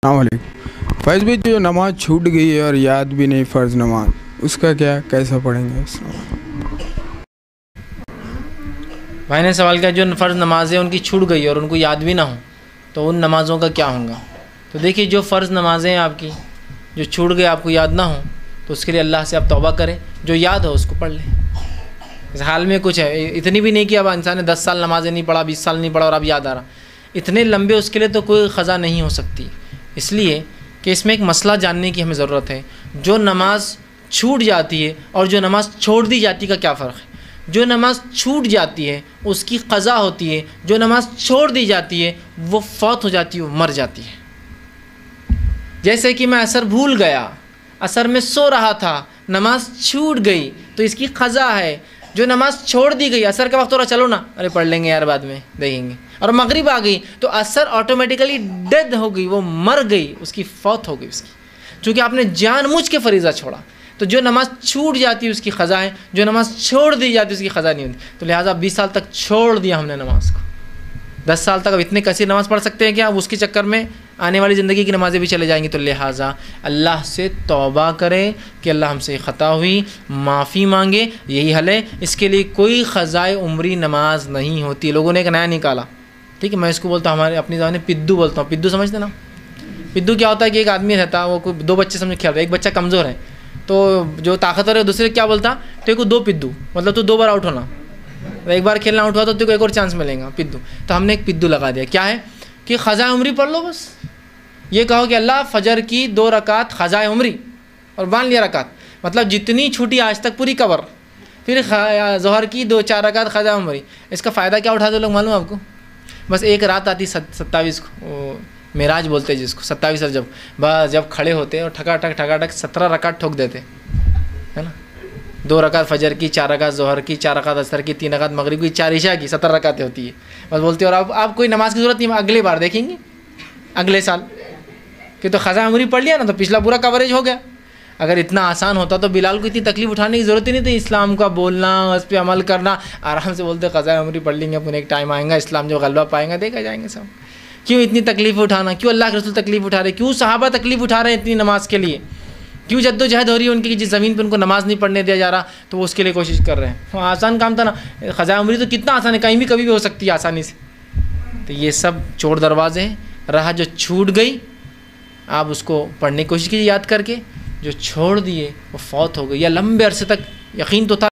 السلام علیکم فیض بھائی، جو نماز چھوٹ گئی ہے اور یاد بھی نہیں فرض نماز، اس کا کیا کیسا پڑھیں گے؟ بھائی نے سوال کیا جو فرض نمازیں ان کی چھوٹ گئی اور ان کو یاد بھی نہ ہو تو ان نمازوں کا کیا ہوگا؟ تو دیکھیے، جو فرض نمازیں ہیں آپ کی جو چھوٹ گئے، آپ کو یاد نہ ہو تو اس کے لیے اللہ سے آپ توبہ کریں، جو یاد ہو اس کو پڑھ لیں۔ اس حال میں کچھ ہے، اتنی بھی نہیں کہ اب انسان نے 10 سال نمازیں نہیں پڑھا، 20 سال نہیں پڑھا اور اب یاد آ رہا، اتنے لمبے اس کے لیے تو کوئی قضا نہیں ہو سکتی۔ اس لیے کہ اس میں ایک مسئلہ جاننے کی ہمیں ضرورت ہے، جو نماز چھوٹ جاتی ہے اور جو نماز چھوڑ دی جاتی کا کیا فرق ہے؟ جو نماز چھوٹ جاتی ہے اس کی قضا ہوتی ہے، جو نماز چھوڑ دی جاتی ہے وہ فوت ہو جاتی ہے، وہ مر جاتی ہے۔ جیسے کہ میں عصر بھول گیا، عصر میں سو رہا تھا، نماز چھوٹ گئی تو اس کی قضا ہے۔ جو نماز چھوڑ دی گئی، عصر کا وقت ہو رہا، چلو نا، ارے پڑھ لیں گے یار، بعد میں دیکھیں گے، اور مغرب آ گئی تو عصر آٹومیٹیکلی ڈیڈ ہو گئی، وہ مر گئی، اس کی فوت ہو گئی اس کی، چونکہ آپ نے جان مجھ کے فریضہ چھوڑا۔ تو جو نماز چھوٹ جاتی ہے اس کی قضا ہے، جو نماز چھوڑ دی جاتی ہے اس کی قضا نہیں ہوتی۔ تو لہٰذا 20 سال تک چھوڑ دیا ہم نے نماز کو، 10 سال تک اب اتنے کثیر نماز پڑھ سکتے ہیں کیا؟ اب اس کے چکر میں آنے والی زندگی کی نمازیں بھی چلے جائیں گی۔ تو لہٰذا اللہ سے توبہ کریں کہ اللہ ہم سے خطا ہوئی، معافی مانگے، یہی حل ہے۔ اس کے لیے کوئی قضائے عمری نماز نہیں ہوتی۔ لوگوں نے ایک نیا نکالا، ٹھیک ہے، میں اس کو بولتا ہوں، ہمارے اپنی زبان میں پدو بولتا ہوں۔ پدو سمجھتے نا؟ پدو کیا ہوتا ہے کہ ایک آدمی رہتا، وہ کوئی 2 بچے سمجھ کھیل رہا ہے، ایک بچہ کمزور ہے تو جو طاقتور ہے دوسرے کیا بولتا، تو کو 2 پدو، مطلب تو 2 بار آؤٹ ہونا، ایک بار کھیلنا آؤٹ ہوا تو کو ایک اور چانس ملے گا، پدو۔ تو ہم نے ایک پدو لگا دیا، کیا ہے کہ قضائے عمری پڑھ لو، بس یہ کہو کہ اللہ فجر کی 2 رکعت قضائے عمری، اور باندھ لیا رکعت، مطلب جتنی چھوٹی آج تک پوری کور، پھر ظہر کی 4 رکعت قضائے عمری۔ اس کا فائدہ کیا اٹھاتے لوگ معلوم آپ کو؟ بس ایک رات آتی 27 کو، معراج بولتے جس کو، 27 اور جب کھڑے ہوتے اور ٹھکا ٹھک 17 رکعت ٹھوک دیتے، ہے نا؟ 2 رکعت فجر کی، 4 رکعت ظہر کی، 4 رکعت عصر کی، 3 رکعت مغرب کی، 4 عشاء کی، 17 رکعتیں ہوتی ہے بس بولتے۔ اور آپ کوئی نماز کی ضرورت نہیں، اگلے بار دیکھیں گے اگلے سال کہ تو قضا عمری پڑھ لیا نا تو پچھلا پورا کوریج ہو گیا۔ اگر اتنا آسان ہوتا تو بلال کو اتنی تکلیف اٹھانے کی ضرورت ہی نہیں تھی، اسلام کا بولنا، اس پہ عمل کرنا، آرام سے بولتے قضا عمری پڑھ لیں گے، اپنے ایک ٹائم آئے گا، اسلام جو غلبہ پائے گا دیکھا جائیں گے سب۔ کیوں اتنی تکلیف اٹھانا؟ کیوں اللہ کے رسول تکلیف اٹھا رہے؟ کیوں صحابہ تکلیف اٹھا رہے ہیں اتنی نماز کے لیے؟ کیوں جد و جہد ہو رہی ہے ان کی کہ جس زمین پہ ان کو نماز نہیں پڑھنے دیا جا رہا تو وہ اس کے لیے کوشش کر رہے ہیں؟ وہ آسان کام تھا نا، قضا عمری تو کتنا آسان ہے، کہیں بھی کبھی بھی ہو سکتی ہے آسانی سے۔ تو یہ سب چور دروازے ہیں، راہ جو چھوٹ گئی آپ اس کو پڑھنے کی کوشش کیجیے یاد کر کے، جو چھوڑ دیے وہ فوت ہو گئی، یا لمبے عرصے تک یقین تو تھا